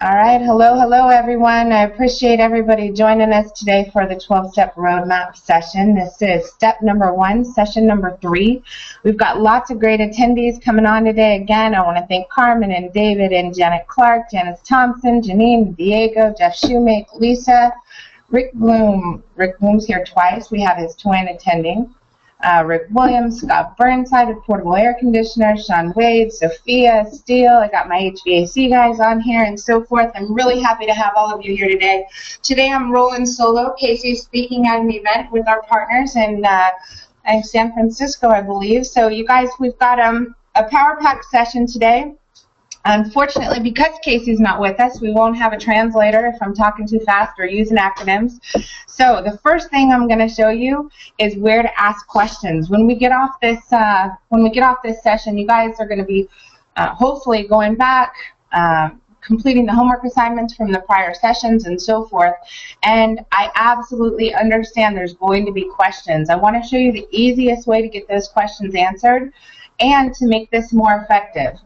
All right, hello everyone. I appreciate everybody joining us today for the 12-step roadmap session. This is step number 1, session number 3. We've got lots of great attendees coming on today. Again, I want to thank Carmen and David and Janet Clark, Janice Thompson, Janine, Diego, Jeff Shoemake, Lisa, Rick Bloom. Rick Bloom's here twice. We have his twin attending. Rick Williams, Scott Burnside with portable air conditioner, Sean Wade, Sophia Steele. I got my HVAC guys on here and so forth. I'm really happy to have all of you here today. Today I'm rolling solo. Casey's speaking at an event with our partners in San Francisco, I believe. So you guys, we've got a power pack session today. Unfortunately, because Casey's not with us, we won't have a translator if I'm talking too fast or using acronyms. So the first thing I'm going to show you is where to ask questions. When we get off this session, you guys are going to be hopefully going back, completing the homework assignments from the prior sessions and so forth. And I absolutely understand there's going to be questions. I want to show you the easiest way to get those questions answered and to make this more effective.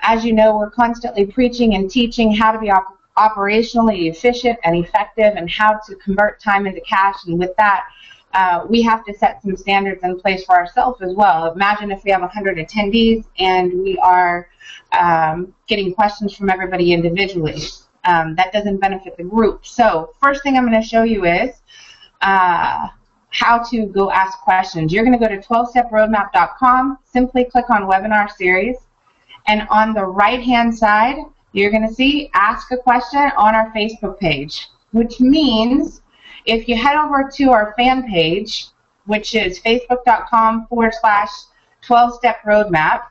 As you know, we're constantly preaching and teaching how to be operationally efficient and effective and how to convert time into cash. And with that, we have to set some standards in place for ourselves as well. Imagine if we have 100 attendees and we are getting questions from everybody individually. That doesn't benefit the group. So first thing I'm going to show you is how to go ask questions. You're going to go to 12steproadmap.com, simply click on webinar series. And on the right-hand side, you're going to see Ask a Question on our Facebook page, which means if you head over to our fan page, which is facebook.com/12steproadmap,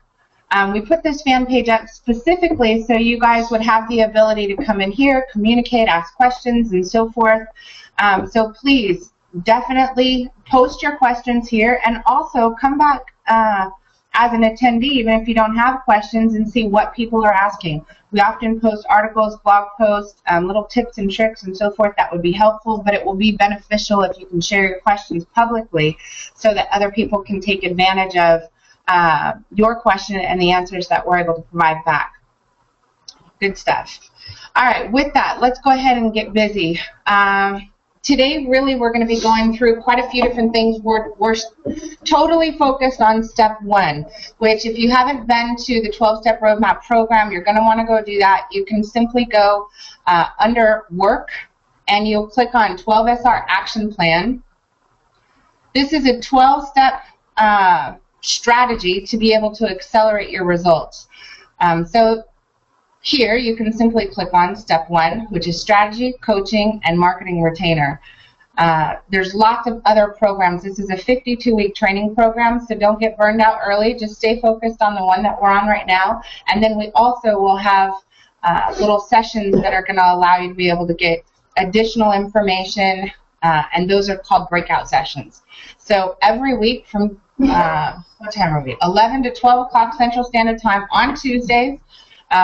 we put this fan page up specifically so you guys would have the ability to come in here, communicate, ask questions, and so forth. So please, definitely post your questions here and also come back as an attendee, even if you don't have questions, and see what people are asking. We often post articles, blog posts, little tips and tricks and so forth that would be helpful, but it will be beneficial if you can share your questions publicly so that other people can take advantage of your question and the answers that we're able to provide back. Good stuff. All right, with that, let's go ahead and get busy. Today, really, we're going to be going through quite a few different things. We're totally focused on step 1, which if you haven't been to the 12-step roadmap program, you're going to want to go do that. You can simply go under work, and you'll click on 12SR action plan. This is a 12-step strategy to be able to accelerate your results. So here, you can simply click on step 1, which is strategy, coaching, and marketing retainer. There's lots of other programs. This is a 52-week training program, so don't get burned out early. Just stay focused on the one that we're on right now. And then we also will have little sessions that are going to allow you to be able to get additional information, and those are called breakout sessions. So every week from, what time are we? 11 to 12 o'clock Central Standard Time on Tuesdays,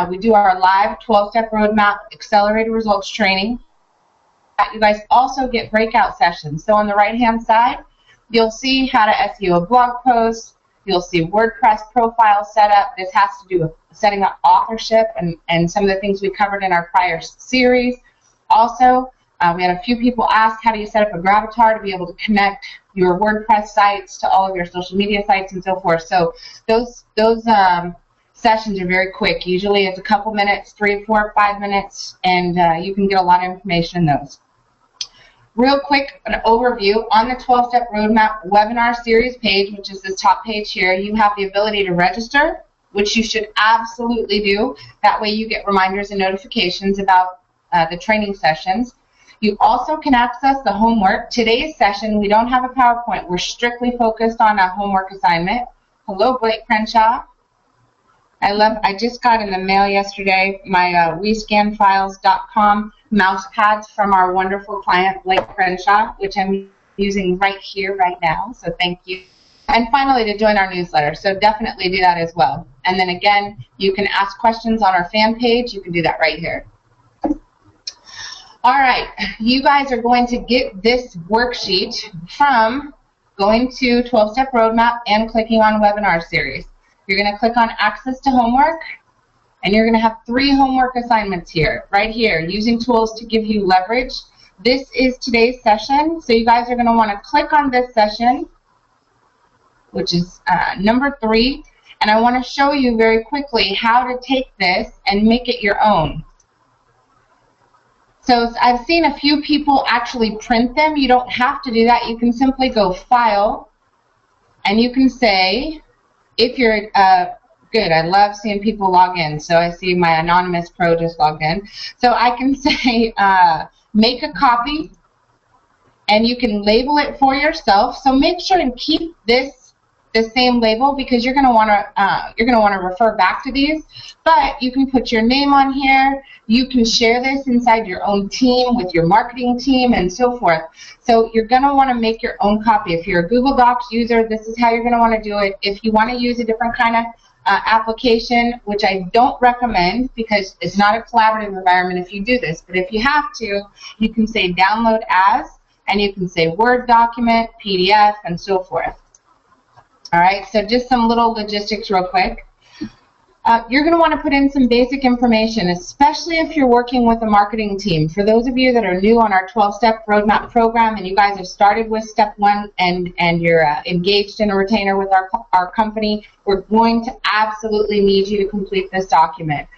we do our live 12-step roadmap accelerated results training. You guys also get breakout sessions. So on the right-hand side, you'll see how to SEO a blog post. You'll see WordPress profile setup. This has to do with setting up authorship and some of the things we covered in our prior series. Also, we had a few people ask, how do you set up a Gravatar to be able to connect your WordPress sites to all of your social media sites and so forth. So those sessions are very quick. Usually it's a couple minutes, 3, 4, 5 minutes, and you can get a lot of information in those. Real quick, an overview. On the 12-step roadmap webinar series page, which is this top page here, you have the ability to register, which you should absolutely do. That way you get reminders and notifications about the training sessions. You also can access the homework. Today's session, we don't have a PowerPoint. We're strictly focused on a homework assignment. Hello, Blake Crenshaw. I just got in the mail yesterday my WeScanFiles.com mouse pads from our wonderful client, Blake Crenshaw, which I'm using right here, right now, so thank you. And finally, to join our newsletter, so definitely do that as well. And then again, you can ask questions on our fan page. You can do that right here. All right, you guys are going to get this worksheet from going to 12-Step Roadmap and clicking on Webinar Series. You're going to click on Access to Homework, And you're going to have 3 homework assignments here, right here, using tools to give you leverage. This is today's session, so you guys are going to want to click on this session, which is number 3, and I want to show you very quickly how to take this and make it your own. So I've seen a few people actually print them. You don't have to do that. You can simply go File, and you can say, if you're good, I love seeing people log in. So I see my anonymous pro just logged in. So I can say, make a copy, and you can label it for yourself. So make sure and keep this the same label, because you're going to want to refer back to these. But you can put your name on here. You can share this inside your own team with your marketing team and so forth. So you're going to want to make your own copy. If you're a Google Docs user, this is how you're going to want to do it. If you want to use a different kind of application, which I don't recommend because it's not a collaborative environment if you do this, but if you have to, you can say download as, and you can say Word document, PDF, and so forth. All right, so just some little logistics real quick. You're going to want to put in some basic information, especially if you're working with a marketing team. For those of you that are new on our 12-step roadmap program and you guys have started with step 1 and you're engaged in a retainer with our company, we're going to absolutely need you to complete this document.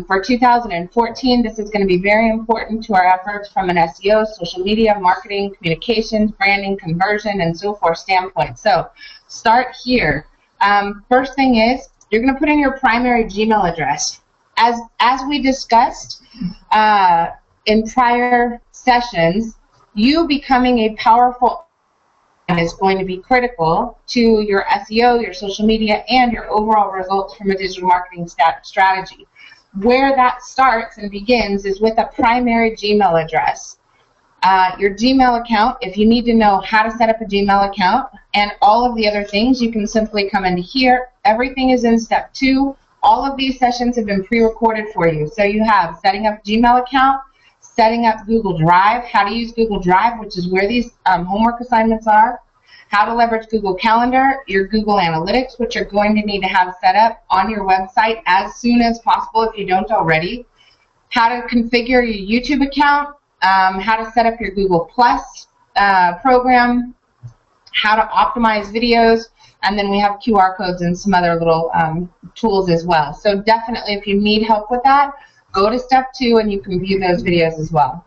For 2014, this is going to be very important to our efforts from an SEO, social media, marketing, communications, branding, conversion, and so forth standpoint. So start here. First thing is, you're going to put in your primary Gmail address. As we discussed in prior sessions, you becoming a powerful is going to be critical to your SEO, your social media, and your overall results from a digital marketing strategy. Where that starts and begins is with a primary Gmail address. Your Gmail account, if you need to know how to set up a Gmail account and all of the other things, you can simply come into here. Everything is in step 2. All of these sessions have been pre-recorded for you. So you have setting up Gmail account, setting up Google Drive, how to use Google Drive, which is where these homework assignments are, how to leverage Google Calendar, your Google Analytics, which you're going to need to have set up on your website as soon as possible if you don't already, how to configure your YouTube account, how to set up your Google Plus program, how to optimize videos, and then we have QR codes and some other little tools as well. So definitely, if you need help with that, go to step 2 and you can view those videos as well.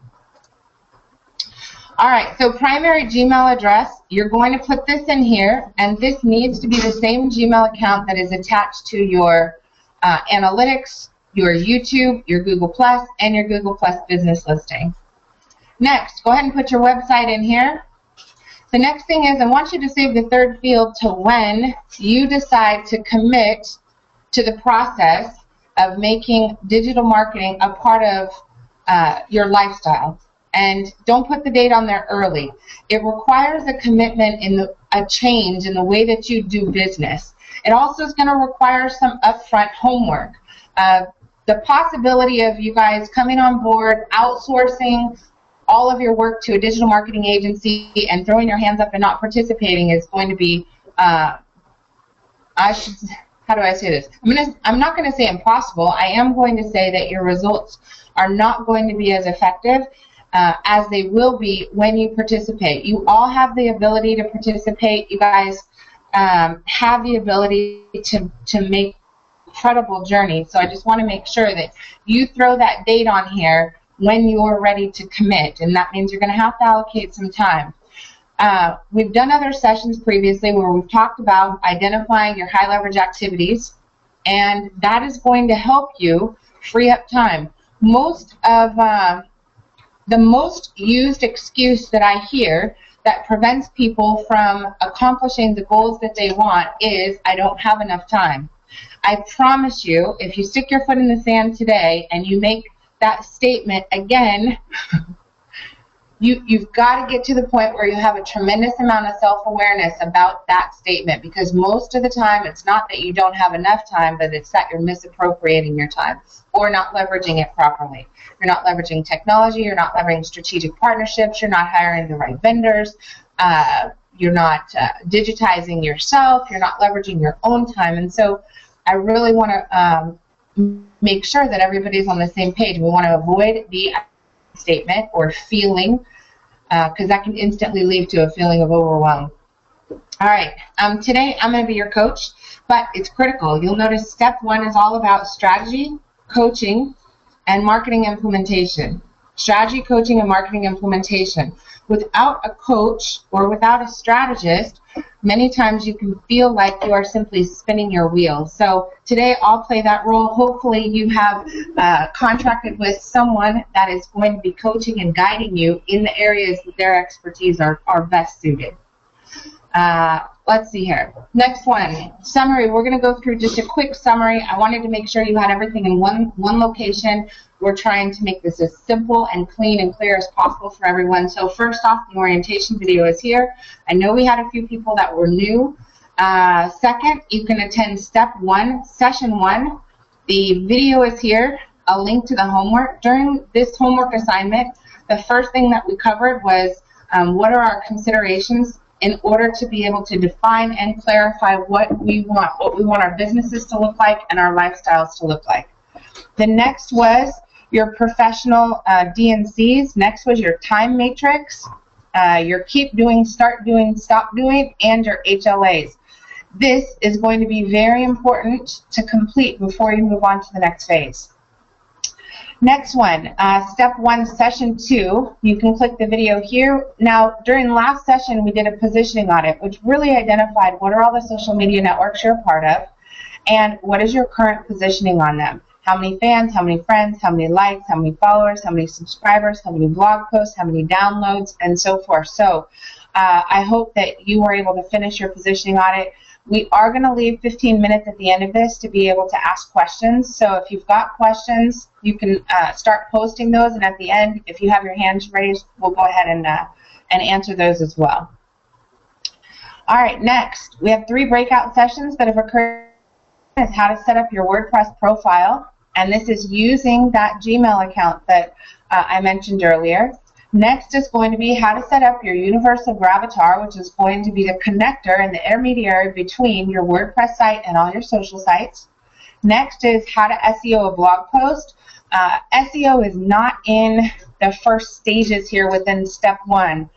All right, so primary Gmail address, you're going to put this in here, and this needs to be the same Gmail account that is attached to your Analytics, your YouTube, your Google Plus, and your Google Plus business listing. Next, go ahead and put your website in here. The next thing is I want you to save the 3rd field to when you decide to commit to the process of making digital marketing a part of your lifestyle. And don't put the date on there early. It requires a commitment in a change in the way that you do business. It also is going to require some upfront homework. The possibility of you guys coming on board, outsourcing all of your work to a digital marketing agency and throwing your hands up and not participating is going to be, how do I say this? I'm not going to say impossible. I am going to say that your results are not going to be as effective as they will be when you participate. You all have the ability to participate. You guys have the ability to make incredible journeys. So I just want to make sure that you throw that date on here when you're ready to commit, and that means you're going to have to allocate some time. We've done other sessions previously where we've talked about identifying your high leverage activities, and that is going to help you free up time. Most of the most used excuse that I hear that prevents people from accomplishing the goals that they want is, I don't have enough time. I promise you, if you stick your foot in the sand today and you make that statement again, you've got to get to the point where you have a tremendous amount of self-awareness about that statement, because most of the time it's not that you don't have enough time, but it's that you're misappropriating your time or not leveraging it properly. You're not leveraging technology, you're not leveraging strategic partnerships, you're not hiring the right vendors, you're not digitizing yourself, you're not leveraging your own time. And so I really want to make sure that everybody's on the same page. We want to avoid the statement or feeling, because that can instantly lead to a feeling of overwhelm. All right, today I'm going to be your coach, but it's critical. You'll notice step 1 is all about strategy, coaching, and marketing implementation. Strategy, coaching, and marketing implementation. Without a coach or without a strategist, many times you can feel like you are simply spinning your wheels. So today I'll play that role. Hopefully you have contracted with someone that is going to be coaching and guiding you in the areas that their expertise are best suited. Let's see here. Next one, summary. We're going to go through just a quick summary. I wanted to make sure you had everything in one location. We're trying to make this as simple and clean and clear as possible for everyone. So first off, the orientation video is here. I know we had a few people that were new. Second, you can attend step 1, session 1. The video is here, a link to the homework. During this homework assignment, the first thing that we covered was what are our considerations in order to be able to define and clarify what we want our businesses to look like and our lifestyles to look like. The next was your professional DNCs. Next was your time matrix, your keep doing, start doing, stop doing, and your HLAs. This is going to be very important to complete before you move on to the next phase. Next one, step 1, session 2. You can click the video here. Now, during last session, we did a positioning audit, which really identified what are all the social media networks you're a part of, and what is your current positioning on them. How many fans, how many friends, how many likes, how many followers, how many subscribers, how many blog posts, how many downloads, and so forth. So I hope that you were able to finish your positioning audit. We are going to leave 15 minutes at the end of this to be able to ask questions. So if you've got questions, you can start posting those, and at the end, if you have your hands raised, we'll go ahead and answer those as well. All right, next, we have 3 breakout sessions that have occurred. Is how to set up your WordPress profile, and this is using that Gmail account that I mentioned earlier. Next is going to be how to set up your universal gravatar, which is going to be the connector and the intermediary between your WordPress site and all your social sites. Next is how to SEO a blog post. SEO is not in the first stages here within step 1.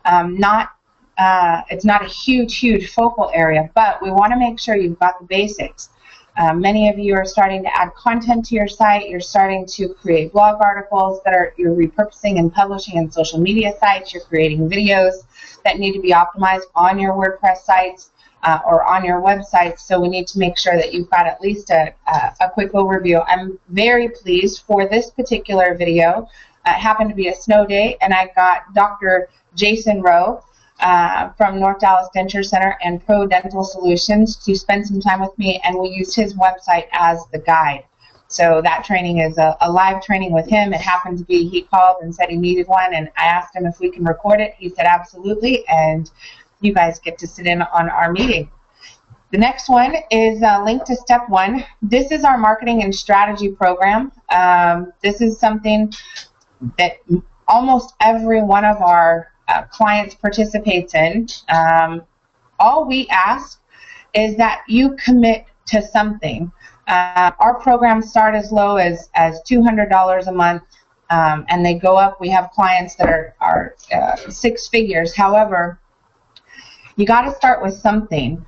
It's not a huge focal area, but we want to make sure you've got the basics. Many of you are starting to add content to your site. You're starting to create blog articles that you're repurposing and publishing in social media sites. You're creating videos that need to be optimized on your WordPress sites or on your websites. So we need to make sure that you've got at least a quick overview. I'm very pleased for this particular video. It happened to be a snow day, and I got Dr. Jason Rowe from North Dallas Denture Center and Pro Dental Solutions to spend some time with me, and we used his website as the guide. So that training is a live training with him. It happened to be, he called and said he needed one, and I asked him if we can record it. He said absolutely, and you guys get to sit in on our meeting. The next one is linked to step 1. This is our marketing and strategy program. This is something that almost every one of our clients participates in. All we ask is that you commit to something. Our programs start as low as $200 a month, and they go up. We have clients that are 6 figures. However, you got to start with something.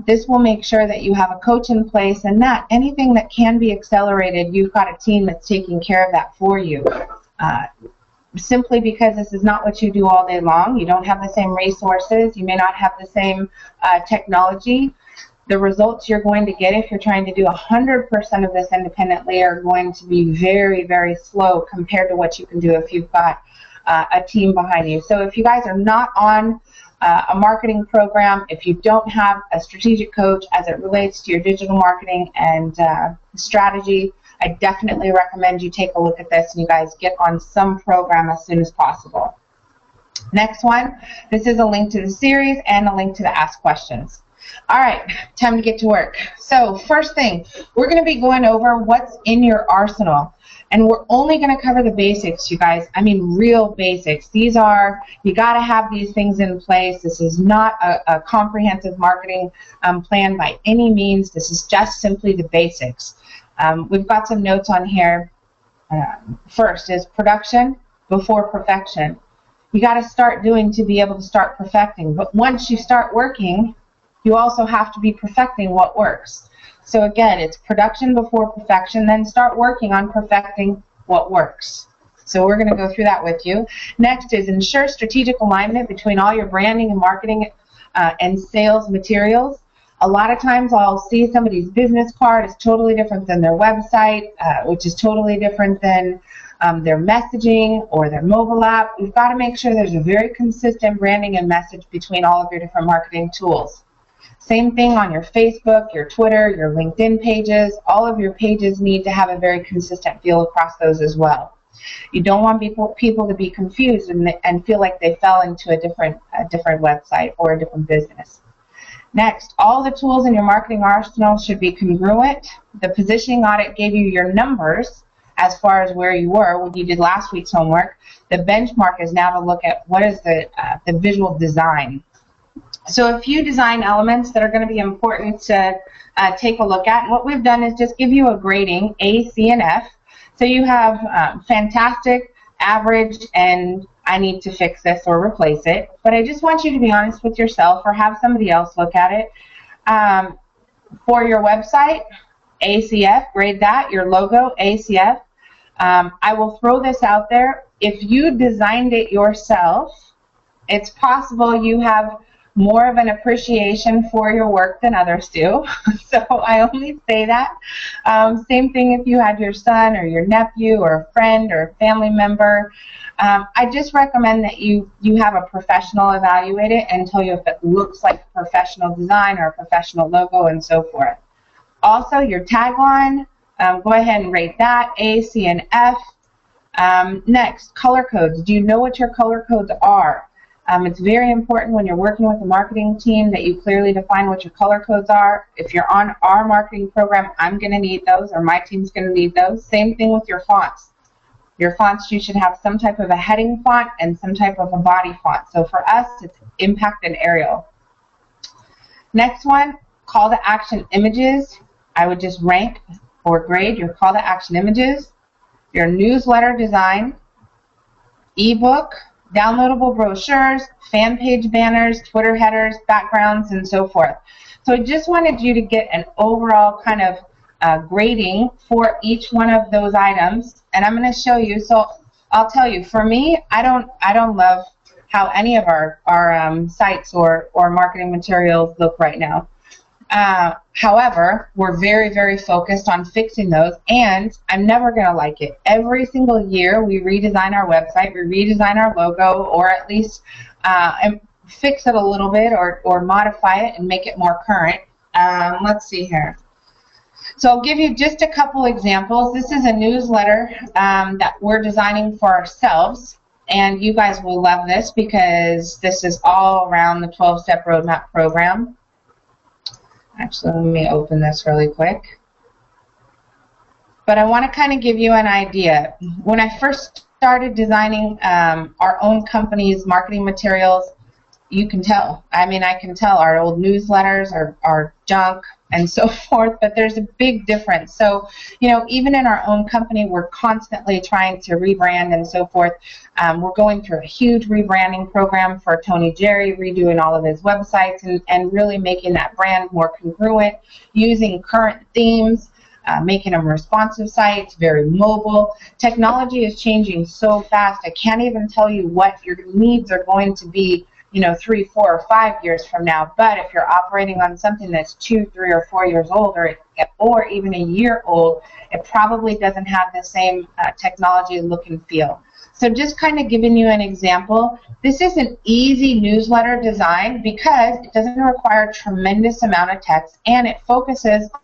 This will make sure that you have a coach in place, and that anything that can be accelerated, you've got a team that's taking care of that for you. Simply because this is not what you do all day long. You don't have the same resources. You may not have the same technology. The results you're going to get if you're trying to do 100% of this independently are going to be very slow compared to what you can do if you've got a team behind you. So if you guys are not on a marketing program, if you don't have a strategic coach as it relates to your digital marketing and strategy, I definitely recommend you take a look at this and you guys get on some program as soon as possible. Next one, this is a link to the series and a link to the Ask Questions. All right, time to get to work. So first thing, we're going to be going over what's in your arsenal. And we're only going to cover the basics, you guys. I mean, real basics. These are, you got to have these things in place. This is not a comprehensive marketing plan by any means. This is just simply the basics. We've got some notes on here. First is production before perfection. You got to start doing to be able to start perfecting. But once you start working, you also have to be perfecting what works. So again, it's production before perfection, then start working on perfecting what works. So we're going to go through that with you. Next is ensure strategic alignment between all your branding and marketing and sales materials. A lot of times I'll see somebody's business card is totally different than their website, which is totally different than their messaging or their mobile app. We've got to make sure there's a very consistent branding and message between all of your different marketing tools. Same thing on your Facebook, your Twitter, your LinkedIn pages. All of your pages need to have a very consistent feel across those as well. You don't want people to be confused and feel like they fell into a different website or a different business. Next, all the tools in your marketing arsenal should be congruent. The positioning audit gave you your numbers as far as where you were when you did last week's homework. The benchmark is now to look at what is the visual design. So a few design elements that are going to be important to take a look at. And what we've done is just give you a grading, A, C, and F. So you have fantastic, average, and I need to fix this or replace it. But I just want you to be honest with yourself or have somebody else look at it. For your website, ACF, grade that. Your logo, ACF. I will throw this out there. If you designed it yourself, it's possible you have more of an appreciation for your work than others do. So I only say that. Same thing if you had your son or your nephew or a friend or a family member. I just recommend that you have a professional evaluate it and tell you if it looks like a professional design or a professional logo and so forth. Also, your tagline, go ahead and rate that, A, C, and F. Next, color codes. Do you know what your color codes are? It's very important when you're working with the marketing team that you clearly define what your color codes are. If you're on our marketing program, I'm going to need those, or my team's going to need those. Same thing with your fonts. Your fonts, you should have some type of a heading font and some type of a body font. So for us, it's Impact and Arial. Next one, call to action images. I would just rank or grade your call to action images, your newsletter design, ebook, downloadable brochures, fan page banners, Twitter headers, backgrounds, and so forth. So I just wanted you to get an overall kind of grading for each one of those items, and I'm going to show you. So I'll tell you, for me, I don't love how any of our sites or marketing materials look right now. However, we're very, very focused on fixing those, and I'm never going to like it. Every single year, we redesign our website, we redesign our logo, or at least fix it a little bit or modify it and make it more current. Let's see here. So I'll give you just a couple examples. This is a newsletter that we're designing for ourselves, and you guys will love this because this is all around the 12-step roadmap program. Actually, let me open this really quick. But I want to kind of give you an idea. When I first started designing our own company's marketing materials, you can tell. I mean, I can tell our old newsletters are junk and so forth, but there's a big difference. So, you know, even in our own company, we're constantly trying to rebrand and so forth. We're going through a huge rebranding program for Tony Jerry, redoing all of his websites and really making that brand more congruent, using current themes, making them responsive sites, very mobile. Technology is changing so fast, I can't even tell you what your needs are going to be, you know, 3, 4, or 5 years from now. But if you're operating on something that's 2, 3, or 4 years old, or even a year old, it probably doesn't have the same technology look and feel. So just kind of giving you an example, this is an easy newsletter design because it doesn't require a tremendous amount of text, and it focuses on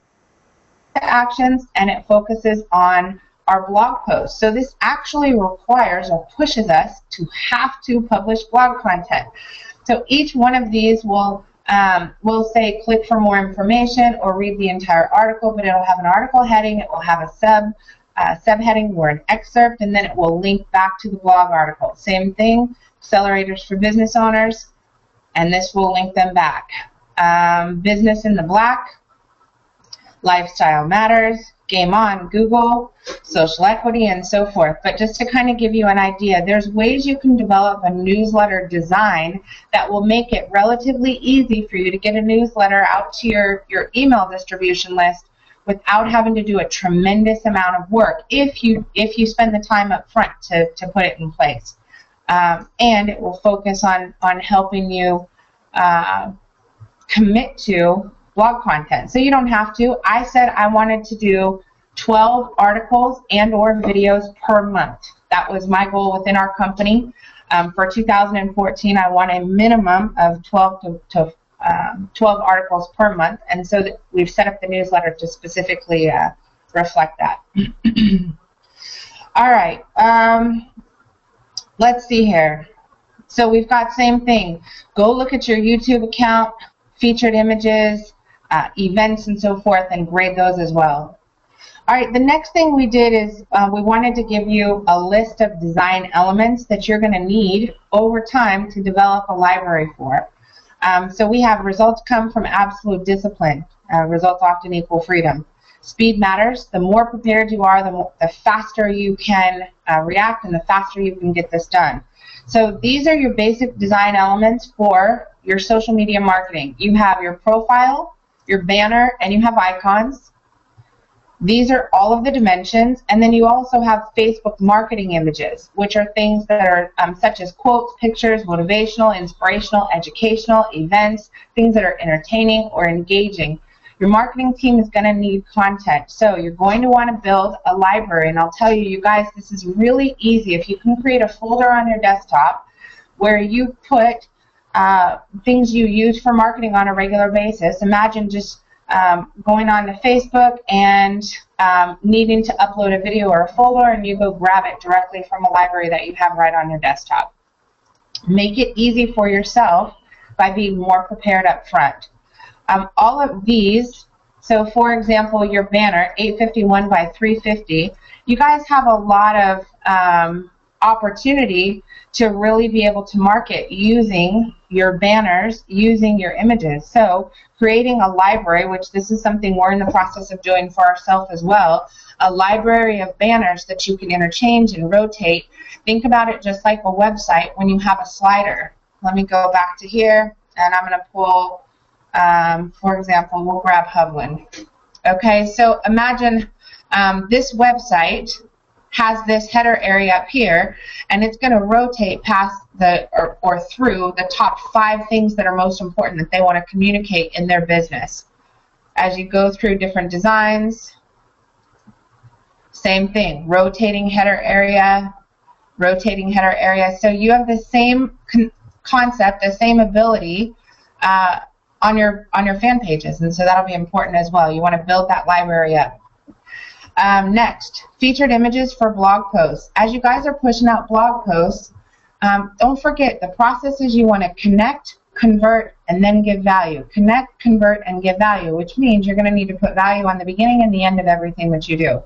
actions, and it focuses on our blog posts. So this actually requires or pushes us to have to publish blog content. So each one of these will say click for more information or read the entire article, but it'll have an article heading, it will have a subheading or an excerpt, and then it will link back to the blog article. Same thing, accelerators for business owners, and this will link them back. Business in the black, lifestyle matters, Game On, Google, Social Equity, and so forth. But just to kind of give you an idea, there's ways you can develop a newsletter design that will make it relatively easy for you to get a newsletter out to your email distribution list without having to do a tremendous amount of work if you spend the time up front to put it in place. And it will focus on helping you commit to blog content. So you don't have to. I said I wanted to do 12 articles and or videos per month. That was my goal within our company. For 2014, I want a minimum of 12 articles per month, and so that we've set up the newsletter to specifically reflect that. All right, let's see here. So we've got same thing. Go look at your YouTube account, featured images, events, and so forth, and grade those as well. All right, the next thing we did is we wanted to give you a list of design elements that you're going to need over time to develop a library for. So we have results come from absolute discipline. Results often equal freedom. Speed matters. The more prepared you are, the faster you can react and the faster you can get this done. So these are your basic design elements for your social media marketing. You have your profile, your banner, and you have icons. These are all of the dimensions, and then you also have Facebook marketing images, which are things that are such as quotes, pictures, motivational, inspirational, educational, events, things that are entertaining or engaging. Your marketing team is going to need content, so you're going to want to build a library, and I'll tell you, you guys, this is really easy. If you can create a folder on your desktop where you put things you use for marketing on a regular basis. Imagine just going on to Facebook and needing to upload a video or a folder, and you go grab it directly from a library that you have right on your desktop. Make it easy for yourself by being more prepared up front. All of these, so for example, your banner, 851 by 350, you guys have a lot of opportunity to really be able to market using your banners, using your images. So creating a library, which this is something we're in the process of doing for ourselves as well, a library of banners that you can interchange and rotate. Think about it just like a website when you have a slider. Let me go back to here, and I'm going to pull, for example, we'll grab Hovland. Okay, so imagine this website has this header area up here, and it's going to rotate past or through the top 5 things that are most important that they want to communicate in their business. As you go through different designs, same thing, rotating header area, rotating header area. So you have the same concept, the same ability on your fan pages, and so that'll be important as well. You want to build that library up. Next, featured images for blog posts. As you guys are pushing out blog posts, don't forget the process is you want to connect, convert, and then give value. Connect, convert, and give value, which means you're going to need to put value on the beginning and the end of everything that you do.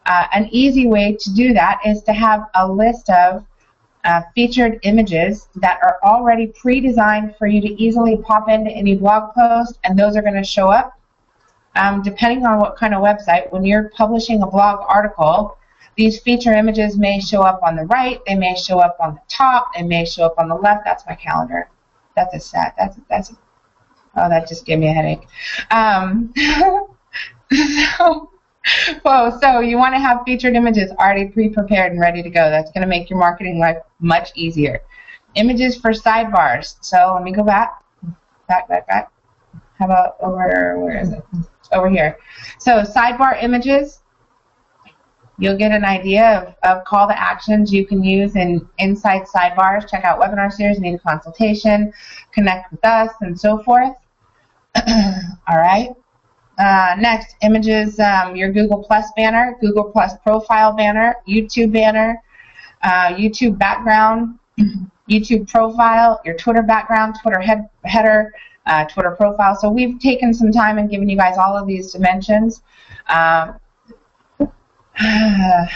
An easy way to do that is to have a list of featured images that are already pre-designed for you to easily pop into any blog post, and those are going to show up. Depending on what kind of website, when you're publishing a blog article, these feature images may show up on the right, they may show up on the top, they may show up on the left. That's my calendar. That's a set. Oh, that just gave me a headache. So you want to have featured images already pre-prepared and ready to go. That's going to make your marketing life much easier. Images for sidebars. So let me go back. Back. How about over, where is it? Over here. So sidebar images, you'll get an idea of call to actions you can use inside sidebars. Check out webinar series, need a consultation, connect with us, and so forth. All right. Next, images, your Google Plus banner, Google Plus profile banner, YouTube banner, YouTube background, YouTube profile, your Twitter background, Twitter header, Twitter profile. So we've taken some time and given you guys all of these dimensions. How do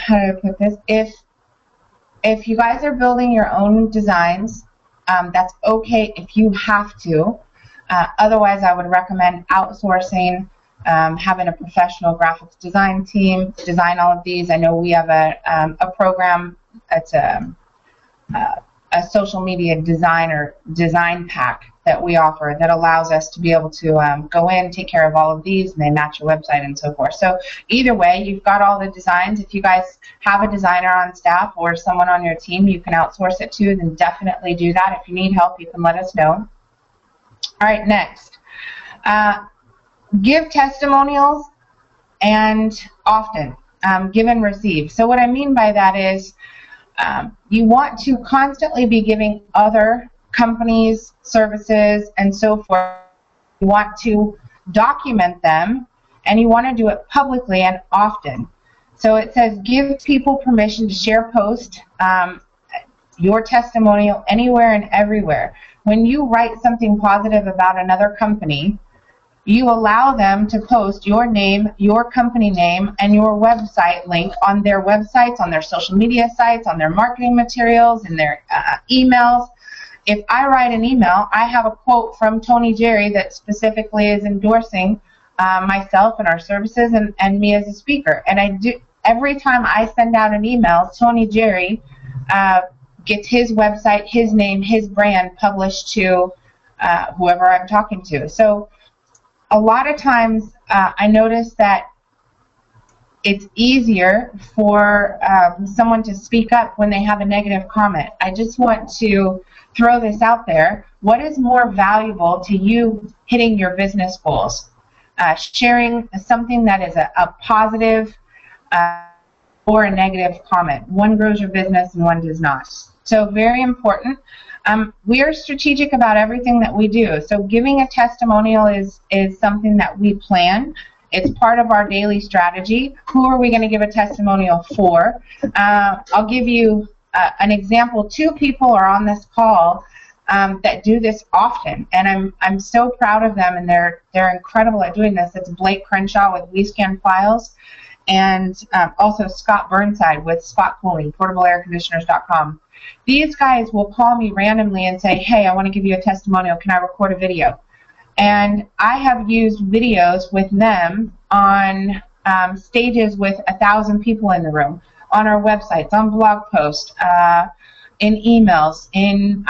I put this? If you guys are building your own designs, that's okay if you have to. Otherwise, I would recommend outsourcing having a professional graphics design team design all of these. I know we have a program. It's a social media design pack that we offer that allows us to be able to go in, take care of all of these, and they match your website and so forth. So either way, you've got all the designs. If you guys have a designer on staff or someone on your team you can outsource it to, then definitely do that. If you need help, you can let us know. All right, next. Give testimonials and often. Give and receive. So what I mean by that is you want to constantly be giving other companies, services, and so forth. You want to document them, and you want to do it publicly and often. So it says give people permission to share, post your testimonial anywhere and everywhere. When you write something positive about another company, you allow them to post your name, your company name, and your website link on their websites, on their social media sites, on their marketing materials, in their emails. If I write an email, I have a quote from Tony Jerry that specifically is endorsing myself and our services and me as a speaker. And I do every time I send out an email, Tony Jerry gets his website, his name, his brand published to whoever I'm talking to. So a lot of times I notice that it's easier for someone to speak up when they have a negative comment. I just want to throw this out there. What is more valuable to you hitting your business goals? Sharing something that is a positive or a negative comment. One grows your business and one does not. So very important. We are strategic about everything that we do. So giving a testimonial is something that we plan. It's part of our daily strategy. Who are we going to give a testimonial for? I'll give you an example. 2 people are on this call that do this often, and I'm so proud of them, and they're incredible at doing this. It's Blake Crenshaw with WeScan Files, and also Scott Burnside with Spot Cooling, PortableAirConditioners.com. These guys will call me randomly and say, hey, I want to give you a testimonial. Can I record a video? And I have used videos with them on stages with 1,000 people in the room, on our websites, on blog posts, in emails, in,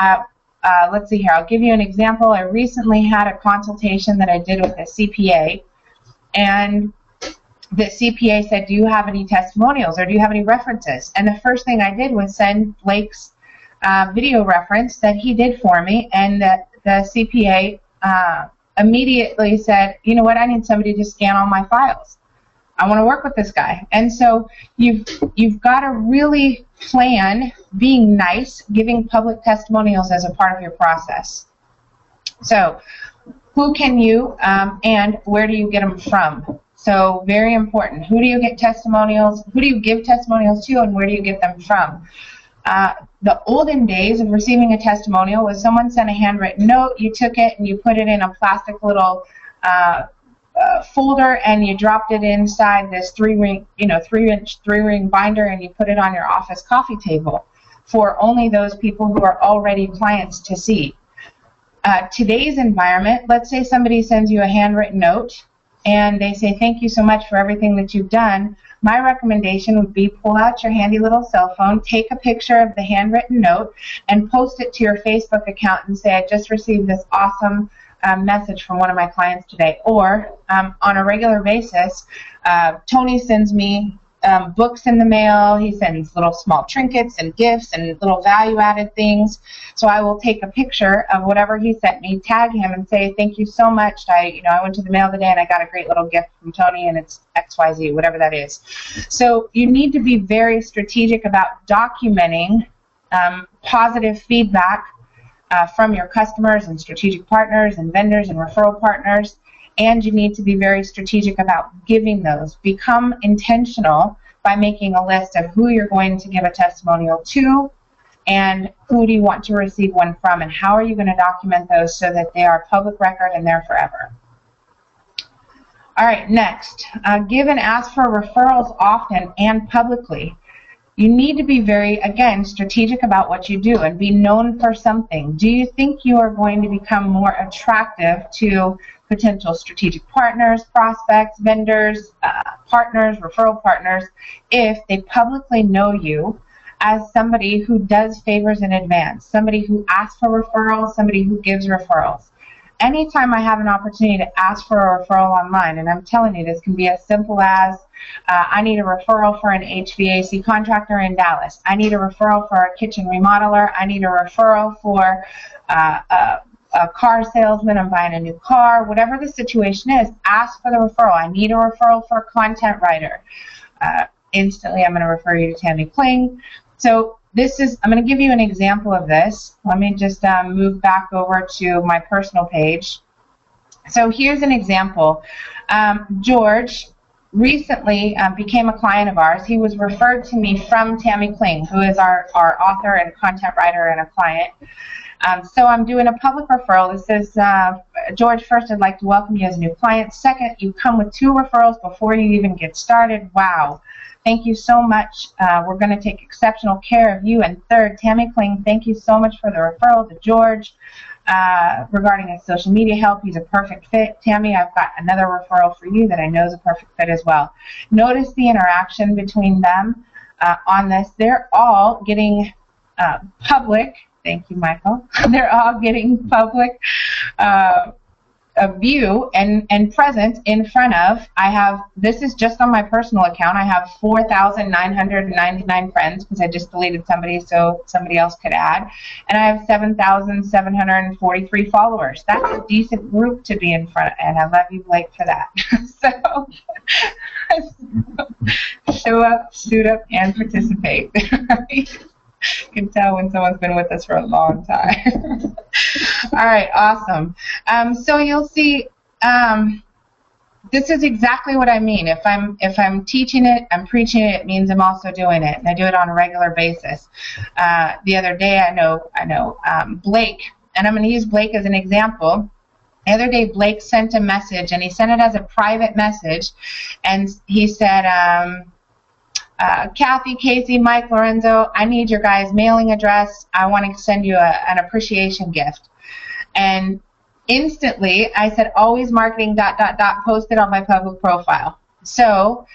let's see here, I'll give you an example. I recently had a consultation that I did with a CPA, and the CPA said, do you have any testimonials or do you have any references? And the first thing I did was send Blake's video reference that he did for me, and the CPA immediately said, you know what, I need somebody to scan all my files. I want to work with this guy. And so you've got to really plan being nice, giving public testimonials as a part of your process. So who can you and where do you get them from? So very important. Who do you get testimonials? Who do you give testimonials to, and where do you get them from? The olden days of receiving a testimonial was someone sent a handwritten note, you took it and you put it in a plastic little folder, and you dropped it inside this 3-ring binder, and you put it on your office coffee table for only those people who are already clients to see. Today's environment, let's say somebody sends you a handwritten note and they say, thank you so much for everything that you've done. My recommendation would be pull out your handy little cell phone, take a picture of the handwritten note, and post it to your Facebook account and say, I just received this awesome message from one of my clients today. Or on a regular basis, Tony sends me books in the mail. He sends little small trinkets and gifts and little value-added things. So I will take a picture of whatever he sent me, tag him, and say, thank you so much. I went to the mail today and I got a great little gift from Tony, and it's XYZ, whatever that is. So you need to be very strategic about documenting positive feedback from your customers and strategic partners and vendors and referral partners. And you need to be very strategic about giving those. Become intentional by making a list of who you're going to give a testimonial to, and who do you want to receive one from, and how are you going to document those so that they are public record and there forever. All right, next, give and ask for referrals often and publicly. You need to be very, again, strategic about what you do and be known for something. Do you think you are going to become more attractive to potential strategic partners, prospects, vendors, partners, referral partners, if they publicly know you as somebody who does favors in advance, somebody who asks for referrals, somebody who gives referrals. Anytime I have an opportunity to ask for a referral online, and I'm telling you, this can be as simple as I need a referral for an HVAC contractor in Dallas. I need a referral for a kitchen remodeler. I need a referral for a car salesman. I'm buying a new car. Whatever the situation is, ask for the referral. I need a referral for a content writer. Instantly, I'm going to refer you to Tammy Kling. So I'm going to give you an example of this. Let me just move back over to my personal page. So here's an example. George recently became a client of ours. He was referred to me from Tammy Kling, who is our author and content writer and a client. So I'm doing a public referral. This is, George, first I'd like to welcome you as a new client. Second, you come with 2 referrals before you even get started. Wow. Thank you so much. We're going to take exceptional care of you. And third, Tammy Kling, thank you so much for the referral to George regarding his social media help. He's a perfect fit. Tammy, I've got another referral for you that I know is a perfect fit as well. Notice the interaction between them on this. They're all getting public. Thank you, Michael. They're all getting public a view and present in front of. This is just on my personal account. I have 4,999 friends because I just deleted somebody so somebody else could add. And I have 7,743 followers. That's a decent group to be in front of, and I love you, Blake, for that. So show up, suit up, and participate. You can tell when someone's been with us for a long time. All right, awesome. So you'll see, this is exactly what I mean. If I'm teaching it, I'm preaching it, it means I'm also doing it, and I do it on a regular basis. The other day, I know Blake, and I'm going to use Blake as an example. The other day, Blake sent a message, and he sent it as a private message, and he said, Kathy, Casey, Mike, Lorenzo, I need your guys' mailing address. I want to send you an appreciation gift. And instantly, I said, always marketing ... posted on my public profile. So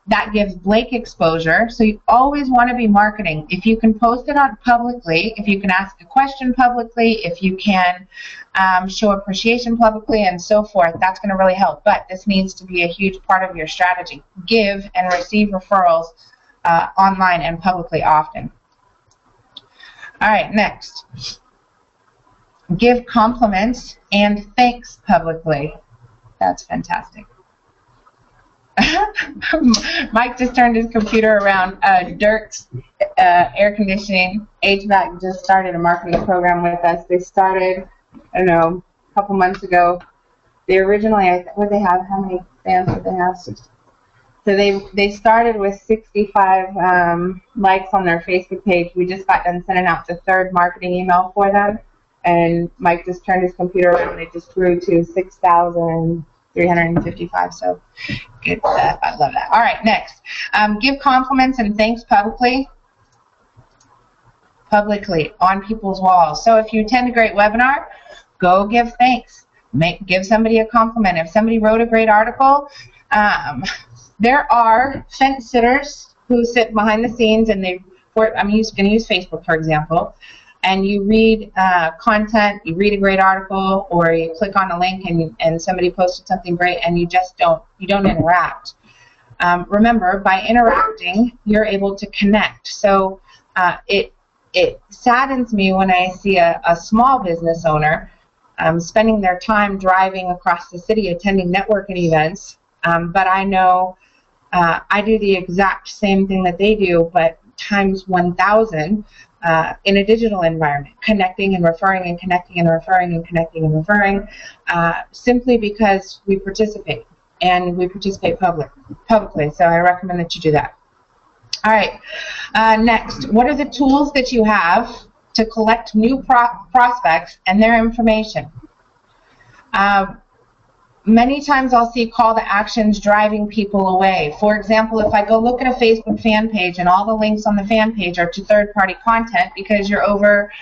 that gives Blake exposure. So you always want to be marketing. If you can post it on publicly, if you can ask a question publicly, if you can show appreciation publicly and so forth, that's going to really help. But this needs to be a huge part of your strategy. Give and receive referrals online and publicly often. All right, next. Give compliments and thanks publicly. That's fantastic. Mike just turned his computer around. Dirk's Air Conditioning, HVAC, just started a marketing program with us. They started, I don't know, a couple months ago. They originally, what did they have? How many fans did they have? So they started with 65 likes on their Facebook page. We just got done sending out the 3rd marketing email for them, and Mike just turned his computer around and it just grew to 6,355. So good stuff. I love that. All right, next. Give compliments and thanks publicly on people's walls. So if you attend a great webinar, go give thanks. Give somebody a compliment. If somebody wrote a great article, there are fence sitters who sit behind the scenes, and I'm going to use Facebook, for example, and you read content, you read a great article, or you click on a link and somebody posted something great, and you don't interact. Remember, by interacting, you're able to connect. So it saddens me when I see a small business owner spending their time driving across the city attending networking events, but I know I do the exact same thing that they do, but times 1,000 in a digital environment, connecting and referring and connecting and referring and connecting and referring, simply because we participate, and we participate publicly. So I recommend that you do that. All right, next, what are the tools that you have to collect new prospects and their information? Many times I'll see call to actions driving people away. For example, if I go look at a Facebook fan page and all the links on the fan page are to third-party content because you're over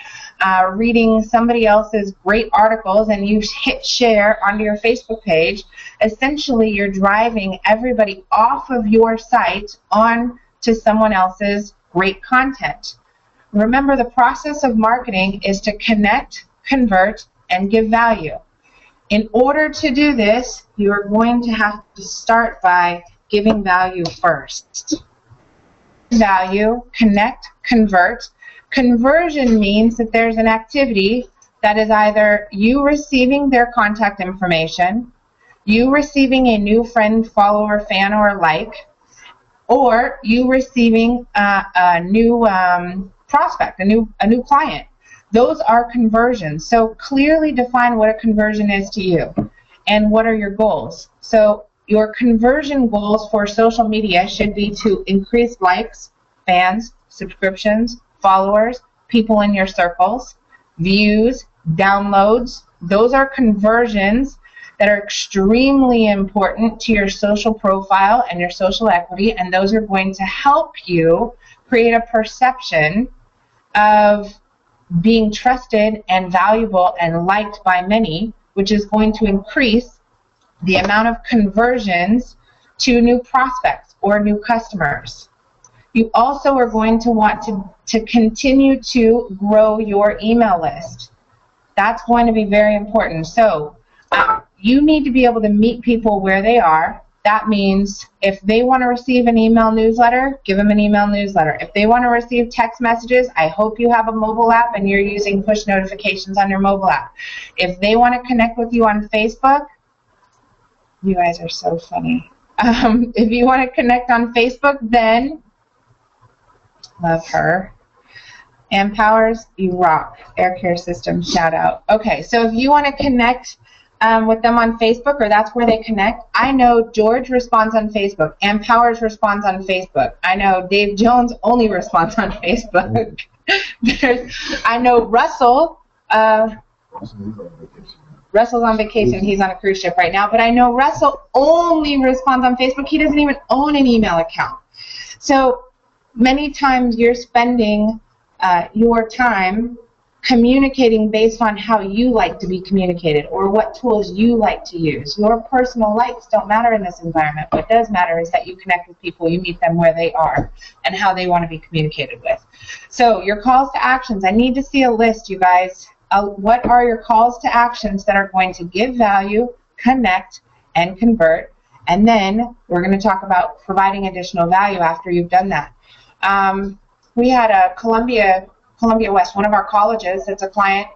reading somebody else's great articles and you hit share onto your Facebook page, essentially you're driving everybody off of your site on to someone else's great content. Remember, the process of marketing is to connect, convert, and give value. In order to do this, you are going to have to start by giving value first. Value, connect, convert. Conversion means that there's an activity that is either you receiving their contact information, you receiving a new friend, follower, fan, or like, or you receiving a new prospect, a new client. Those are conversions. So clearly define what a conversion is to you and what are your goals. So your conversion goals for social media should be to increase likes, fans, subscriptions, followers, people in your circles, views, downloads. Those are conversions that are extremely important to your social profile and your social equity, and those are going to help you create a perception of being trusted and valuable and liked by many, which is going to increase the amount of conversions to new prospects or new customers. You also are going to want to continue to grow your email list. That's going to be very important. So you need to be able to meet people where they are. That means if they want to receive an email newsletter, give them an email newsletter. If they want to receive text messages, I hope you have a mobile app and you're using push notifications on your mobile app. If they want to connect with you on Facebook, you guys are so funny. If you want to connect on Facebook, then love her. Ann Powers, you rock. Air Care System, shout out. Okay, so if you want to connect with them on Facebook, or that's where they connect. I know George responds on Facebook. Ann Powers responds on Facebook. I know Dave Jones only responds on Facebook. I know Russell. Russell's on vacation. He's on a cruise ship right now. But I know Russell only responds on Facebook. He doesn't even own an email account. So many times you're spending your time communicating based on how you like to be communicated or what tools you like to use. Your personal likes don't matter in this environment. What does matter is that you connect with people, you meet them where they are and how they want to be communicated with. So your calls to actions, I need to see a list, you guys. What are your calls to actions that are going to give value, connect, and convert? And then we're going to talk about providing additional value after you've done that. We had a Columbia West, one of our colleges. It's a client,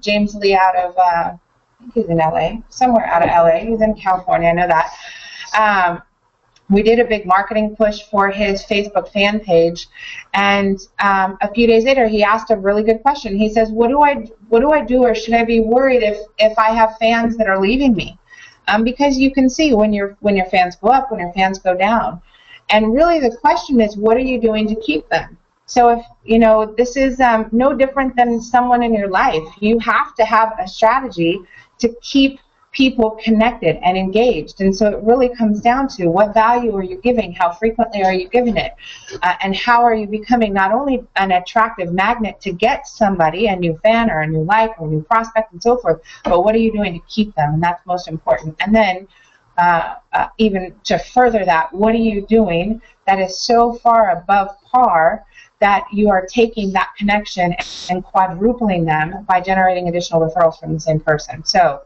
James Lee out of, I think he's in LA, somewhere out of LA. He's in California, I know that. We did a big marketing push for his Facebook fan page, and a few days later he asked a really good question. He says, what do I do, or should I be worried if I have fans that are leaving me? Because you can see when your fans go up, when your fans go down. And really the question is, what are you doing to keep them? So if, you know, this is no different than someone in your life. You have to have a strategy to keep people connected and engaged. And so it really comes down to what value are you giving, how frequently are you giving it, and how are you becoming not only an attractive magnet to get somebody, a new fan or a new like or a new prospect and so forth, but what are you doing to keep them? And that's most important. And then even to further that, what are you doing that is so far above par that you are taking that connection and quadrupling them by generating additional referrals from the same person? So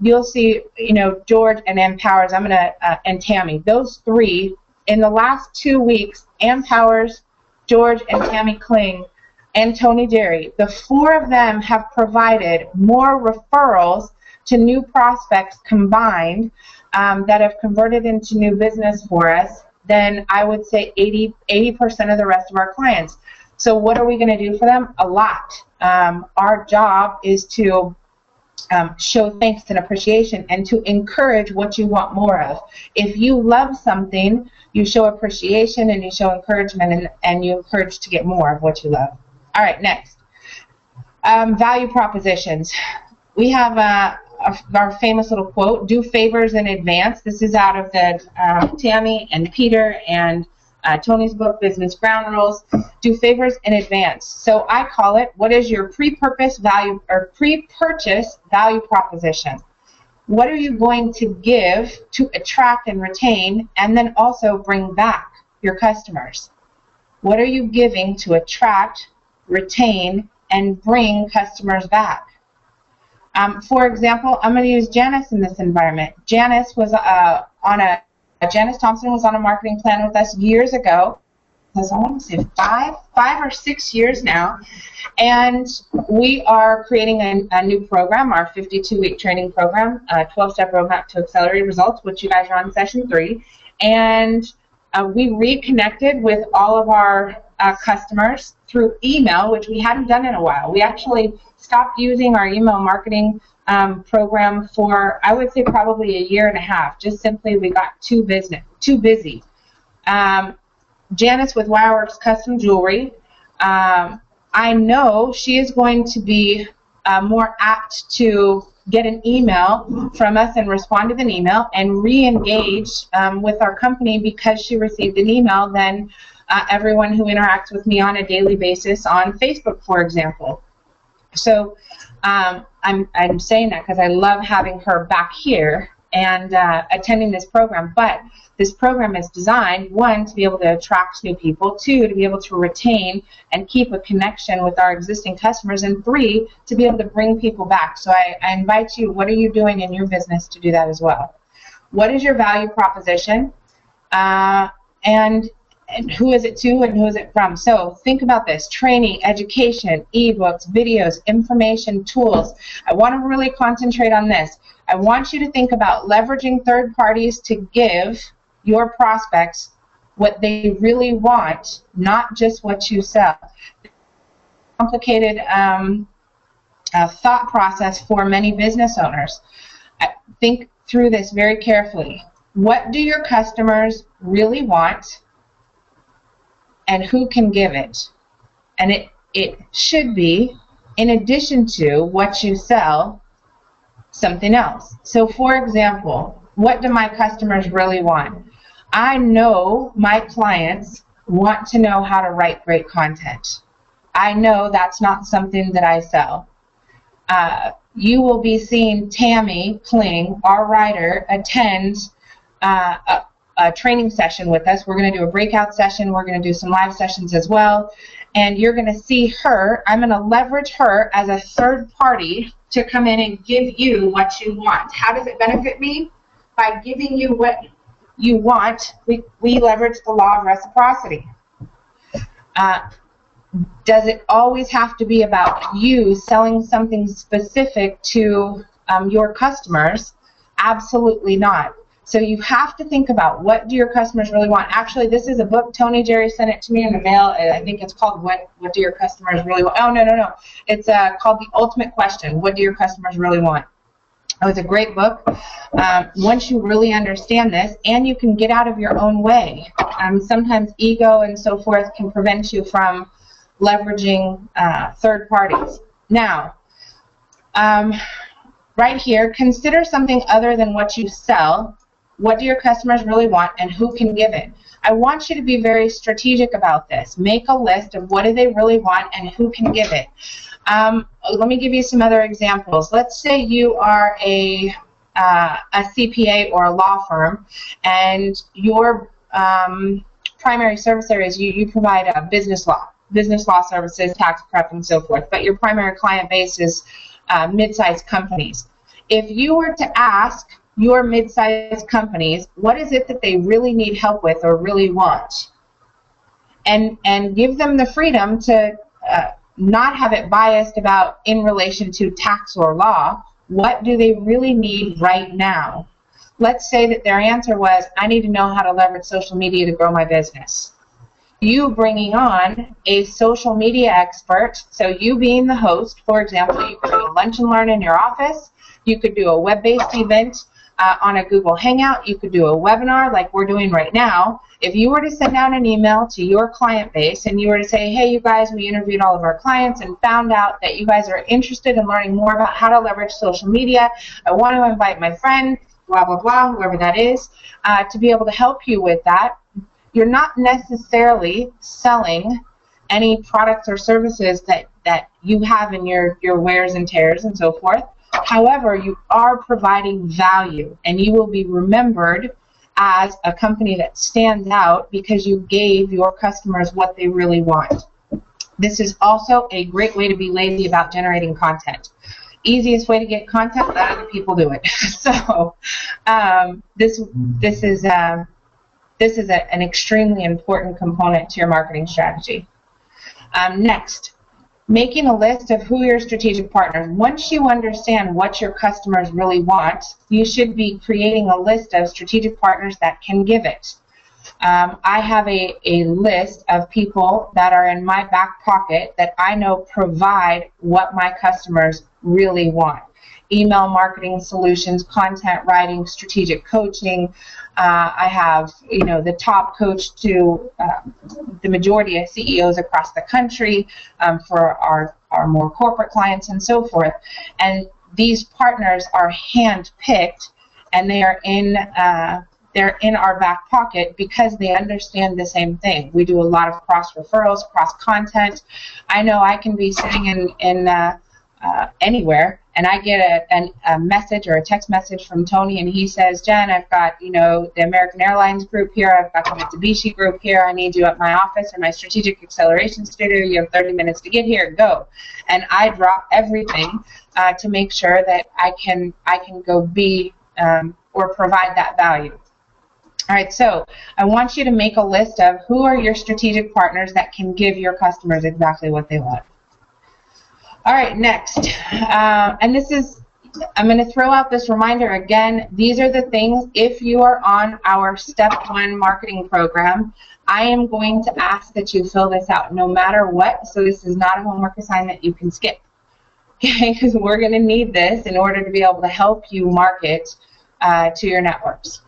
you'll see, you know, George and Ann Powers, and Tammy, those three, in the last 2 weeks, Ann Powers, George, and Tammy Kling, and Tony Jerry, the four of them have provided more referrals to new prospects combined that have converted into new business for us than I would say 80% of the rest of our clients. So what are we going to do for them? A lot. Our job is to show thanks and appreciation and to encourage what you want more of. If you love something, you show appreciation and you show encouragement and you encourage to get more of what you love. All right, next. Value propositions. We have our famous little quote, do favors in advance. This is out of the Tammy and Peter and Tony's book, Business Ground Rules. Do favors in advance. So I call it, what is your pre-purchase value proposition? What are you going to give to attract and retain and then also bring back your customers? What are you giving to attract, retain, and bring customers back? For example, I'm going to use Janice in this environment. Janice was Janice Thompson was on a marketing plan with us years ago. I want to say five or 6 years now, and we are creating a new program, our 52-week training program, 12-step roadmap to accelerate results, which you guys are on session 3, and we reconnected with all of our customers through email, which we hadn't done in a while. We actually stopped using our email marketing program for, I would say, probably a year and a half. Just simply, we got too busy. Janice with Wireworks Custom Jewelry, I know she is going to be more apt to get an email from us and respond to an email and re-engage with our company because she received an email than everyone who interacts with me on a daily basis on Facebook, for example. So I'm saying that because I love having her back here and attending this program. But this program is designed, 1, to be able to attract new people, 2, to be able to retain and keep a connection with our existing customers, and 3, to be able to bring people back. So I invite you, what are you doing in your business to do that as well? What is your value proposition? And who is it to and who is it from? So think about this: training, education, ebooks, videos, information, tools. I want to really concentrate on this. I want you to think about leveraging third parties to give your prospects what they really want, not just what you sell. Complicated thought process for many business owners. Think through this very carefully. What do your customers really want, and who can give it? And it should be, in addition to what you sell, something else. So for example, what do my customers really want? I know my clients want to know how to write great content. I know that's not something that I sell. You will be seeing Tammy Kling, our writer, attend a training session with us. We're going to do a breakout session. We're going to do some live sessions as well. And you're going to see her. I'm going to leverage her as a third party to come in and give you what you want. How does it benefit me? By giving you what you want, we leverage the law of reciprocity. Does it always have to be about you selling something specific to your customers? Absolutely not. So you have to think about, what do your customers really want? Actually, this is a book. Tony Jerry sent it to me in the mail. I think it's called What Do Your Customers Really Want? Oh, no. It's called The Ultimate Question. What do your customers really want? It was a great book. Once you really understand this, and you can get out of your own way. Sometimes ego and so forth can prevent you from leveraging third parties. Now, right here, consider something other than what you sell. What do your customers really want, and who can give it? I want you to be very strategic about this. Make a list of what do they really want and who can give it. Let me give you some other examples. Let's say you are a CPA or a law firm, and your primary service areas, you provide business law services, tax prep, and so forth, but your primary client base is mid-sized companies. If you were to ask your mid-sized companies, what is it that they really need help with or really want, and give them the freedom to not have it biased about in relation to tax or law, what do they really need right now? Let's say that their answer was, I need to know how to leverage social media to grow my business. You bringing on a social media expert, so you being the host, for example, you could do a lunch and learn in your office, you could do a web-based event, on a Google Hangout. You could do a webinar like we're doing right now. If you were to send out an email to your client base and you were to say, hey, you guys, we interviewed all of our clients and found out that you guys are interested in learning more about how to leverage social media. I want to invite my friend, blah, blah, blah, whoever that is, to be able to help you with that. You're not necessarily selling any products or services that you have in your wears and tears and so forth. However, you are providing value, and you will be remembered as a company that stands out because you gave your customers what they really want. This is also a great way to be lazy about generating content. Easiest way to get content, let other people do it. So this is an extremely important component to your marketing strategy. Next, making a list of who your strategic partners. Once you understand what your customers really want, you should be creating a list of strategic partners that can give it. I have a list of people that are in my back pocket that I know provide what my customers really want. Email marketing solutions, content writing, strategic coaching. I have, the top coach to the majority of CEOs across the country for our more corporate clients and so forth. And these partners are hand-picked, and they are they're in our back pocket because they understand the same thing. We do a lot of cross-referrals, cross-content. I know I can be sitting in anywhere, and I get a message or a text message from Tony, and he says, Jen, I've got, the American Airlines group here, I've got the Mitsubishi group here, I need you at my office or my strategic acceleration studio, you have 30 minutes to get here, go. And I drop everything to make sure that I can go be or provide that value. All right, so I want you to make a list of who are your strategic partners that can give your customers exactly what they want. All right, next, and this is, I'm going to throw out this reminder again. These are the things, if you are on our Step 1 marketing program, I am going to ask that you fill this out no matter what, so this is not a homework assignment you can skip, okay, because we're going to need this in order to be able to help you market to your networks.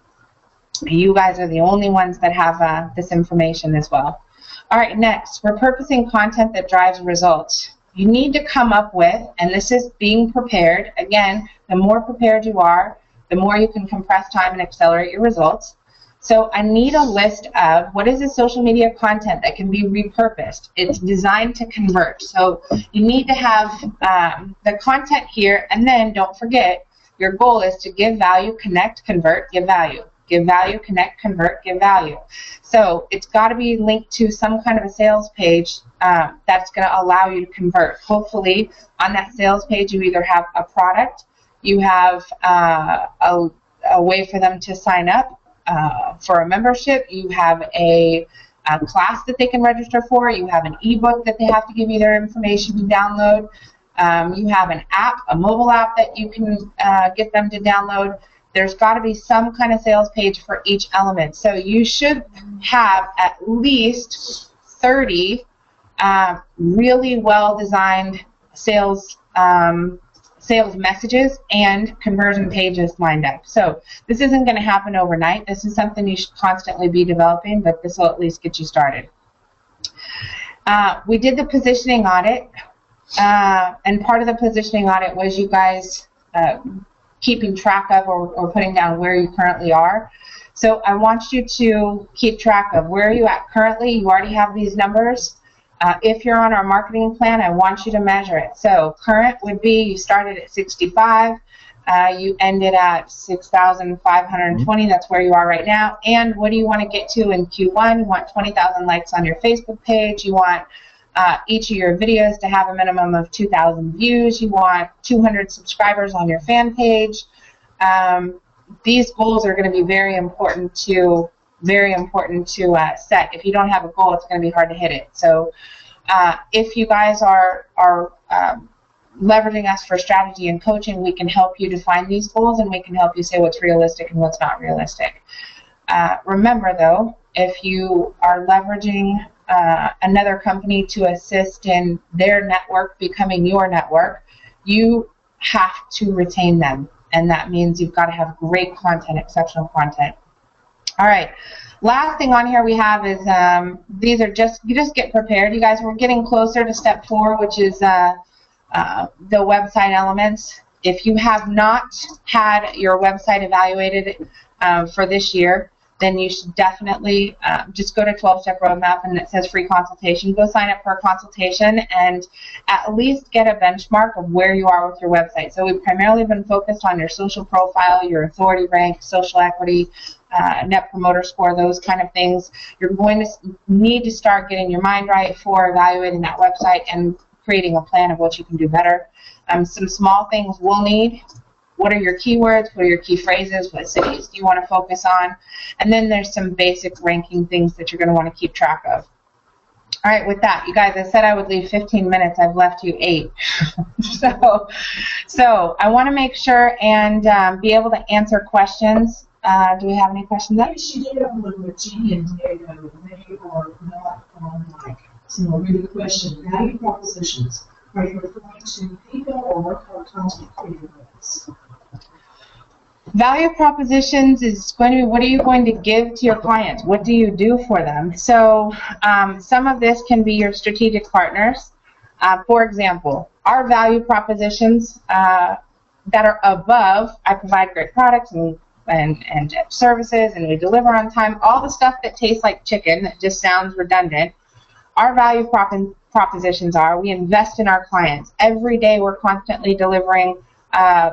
You guys are the only ones that have this information as well. All right, next, repurposing content that drives results. You need to come up with, and this is being prepared. Again, the more prepared you are, the more you can compress time and accelerate your results. So I need a list of what is the social media content that can be repurposed. It's designed to convert. So you need to have the content here, and then don't forget, your goal is to give value, connect, convert, give value. Give value, connect, convert, give value. So it's got to be linked to some kind of a sales page that's going to allow you to convert. Hopefully, on that sales page, you either have a product, you have a way for them to sign up for a membership, you have a class that they can register for, you have an ebook that they have to give you their information to download, you have an app, a mobile app that you can get them to download. There's got to be some kind of sales page for each element. So you should have at least 30 really well-designed sales messages and conversion pages lined up. So this isn't going to happen overnight. This is something you should constantly be developing, but this will at least get you started. We did the positioning audit, and part of the positioning audit was you guys keeping track of or putting down where you currently are. So I want you to keep track of where are you at currently. You already have these numbers. If you're on our marketing plan, I want you to measure it. So current would be you started at 65, you ended at 6,520. That's where you are right now. And what do you want to get to in Q1? You want 20,000 likes on your Facebook page. You want each of your videos to have a minimum of 2,000 views. You want 200 subscribers on your fan page. These goals are going to be very important to set. If you don't have a goal, it's going to be hard to hit it. So if you guys are leveraging us for strategy and coaching, we can help you define these goals, and we can help you say what's realistic and what's not realistic. Remember, though, if you are leveraging another company to assist in their network becoming your network, you have to retain them. and that means you've got to have great content, exceptional content. All right. Last thing on here we have is these are you just get prepared, you guys. We're getting closer to step 4, which is the website elements. If you have not had your website evaluated for this year, then you should definitely just go to 12-Step Roadmap, and it says free consultation. Go sign up for a consultation and at least get a benchmark of where you are with your website. So we've primarily been focused on your social profile, your authority rank, social equity, net promoter score, those kind of things. You're going to need to start getting your mind right for evaluating that website and creating a plan of what you can do better. Some small things we'll need. What are your keywords? What are your key phrases? What cities do you want to focus on? And then there's some basic ranking things that you're going to want to keep track of. All right, with that, you guys, I said I would leave 15 minutes. I've left you 8. so I want to make sure and be able to answer questions. Do we have any questions? She did have one with Jeannie and Diego. They are not on mic. So I'll read the question. Value propositions. Are you referring to people or content creators? Value propositions is going to be, what are you going to give to your clients? What do you do for them? So some of this can be your strategic partners. For example, our value propositions that are above, I provide great products and services, and we deliver on time, all the stuff that tastes like chicken, that just sounds redundant. Our value propositions are, we invest in our clients. Every day we're constantly delivering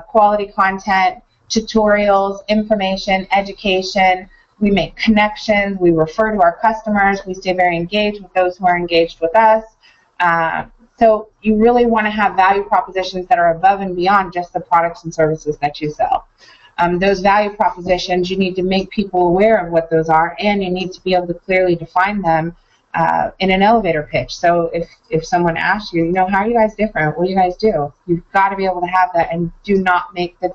quality content, tutorials, information, education. We make connections. We refer to our customers. We stay very engaged with those who are engaged with us. So you really want to have value propositions that are above and beyond just the products and services that you sell. Those value propositions, you need to make people aware of what those are, and you need to be able to clearly define them in an elevator pitch. So if someone asks you, how are you guys different? What do you guys do? You've got to be able to have that, and do not make the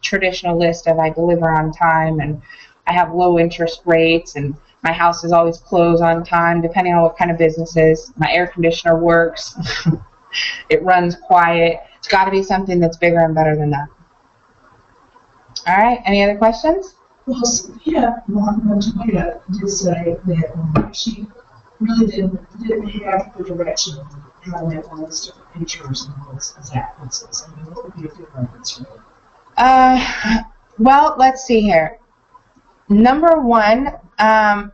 traditional list of I deliver on time and I have low interest rates and my house is always closed on time, depending on what kind of business it is. My air conditioner works. It runs quiet. It's got to be something that's bigger and better than that. All right, any other questions? Well, yeah, Julia did say that she really didn't have the direction of how that all those different pictures and all this sequences. I mean, what would be a good reference for it? Well, let's see here. Number one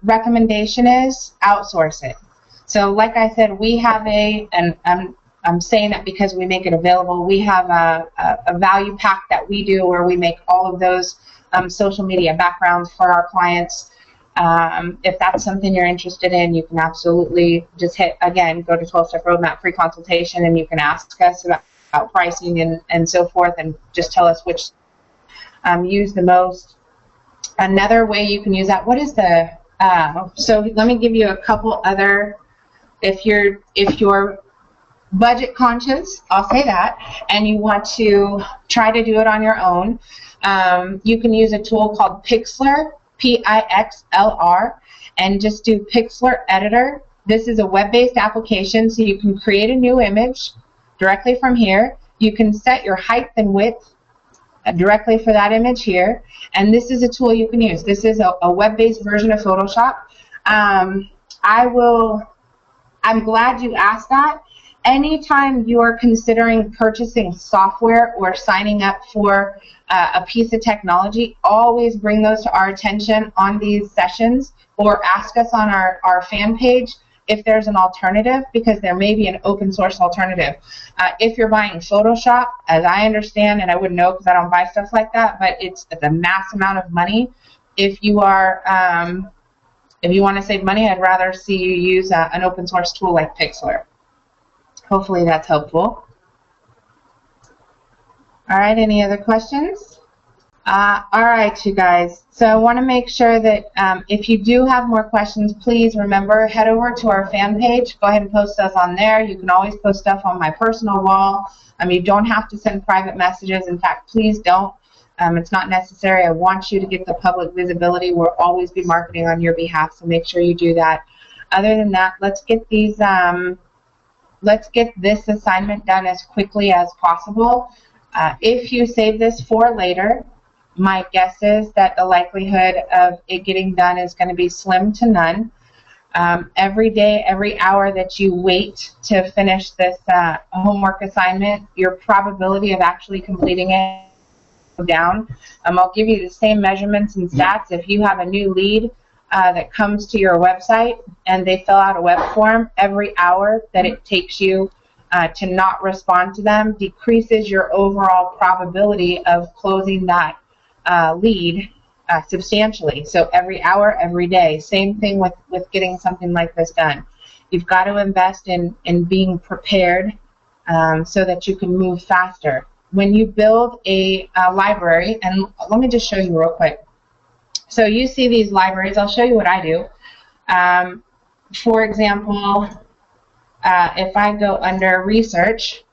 recommendation is outsource it. So like I said, we have and I'm saying that because we make it available, we have a value pack that we do where we make all of those social media backgrounds for our clients. If that's something you're interested in, you can absolutely just go to 12-Step Roadmap free consultation, and you can ask us about pricing and so forth, and just tell us which use the most. Another way you can use that, what is the, so let me give you a couple other, if you're budget conscious, I'll say that, and you want to try to do it on your own, you can use a tool called Pixlr, Pixlr, and just do Pixlr Editor. This is a web-based application, so you can create a new image directly from here. You can set your height and width directly for that image here, and this is a tool you can use. This is a web-based version of Photoshop. I'm glad you asked that. Anytime you are considering purchasing software or signing up for a piece of technology, always bring those to our attention on these sessions, or ask us on our fan page if there's an alternative, because there may be an open source alternative. If you're buying Photoshop, as I understand, and I wouldn't know because I don't buy stuff like that, but it's a mass amount of money. If you are, if you want to save money, I'd rather see you use an open source tool like Pixlr. Hopefully that's helpful. All right, any other questions? All right, you guys. So I want to make sure that if you do have more questions, please remember, head over to our fan page. Go ahead and post stuff on there. You can always post stuff on my personal wall. You don't have to send private messages. In fact, please don't. It's not necessary. I want you to get the public visibility. We'll always be marketing on your behalf, so make sure you do that. Other than that, let's get this assignment done as quickly as possible. If you save this for later, my guess is that the likelihood of it getting done is going to be slim to none. Every day, every hour that you wait to finish this homework assignment, your probability of actually completing it will go down. I'll give you the same measurements and stats. If you have a new lead that comes to your website and they fill out a web form, every hour that it takes you to not respond to them decreases your overall probability of closing that lead substantially. So every hour, every day. Same thing with getting something like this done. You've got to invest in being prepared so that you can move faster. When you build a library, and let me just show you real quick. So you see these libraries. I'll show you what I do. For example, if I go under research,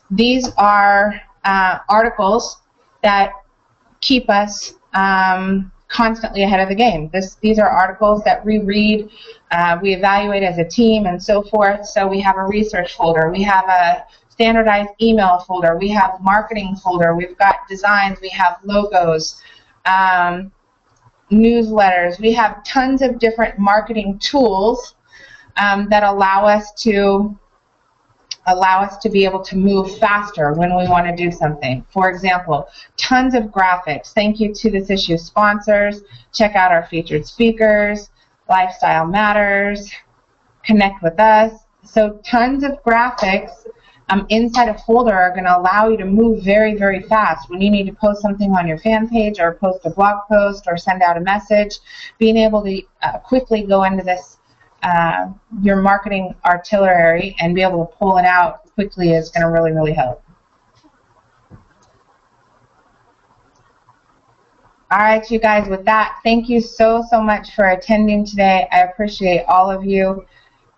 these are articles that keep us constantly ahead of the game. These are articles that we read, we evaluate as a team, and so forth. So we have a research folder, we have a standardized email folder, we have marketing folder, we've got designs, we have logos, newsletters. We have tons of different marketing tools that allow us to be able to move faster when we want to do something. For example, tons of graphics. Thank you to This Issue sponsors. Check out our featured speakers, Lifestyle Matters, Connect with Us. So tons of graphics inside a folder are going to allow you to move very, very fast. When you need to post something on your fan page or post a blog post or send out a message, being able to quickly go into this your marketing artillery and be able to pull it out quickly is going to really, really help. All right, you guys, with that, thank you so much for attending today. I appreciate all of you,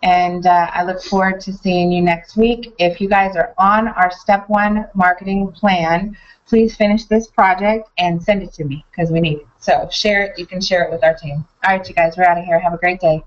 and I look forward to seeing you next week. If you guys are on our Step 1 marketing plan, please finish this project and send it to me because we need it. So share it. You can share it with our team. All right, you guys, we're out of here. Have a great day.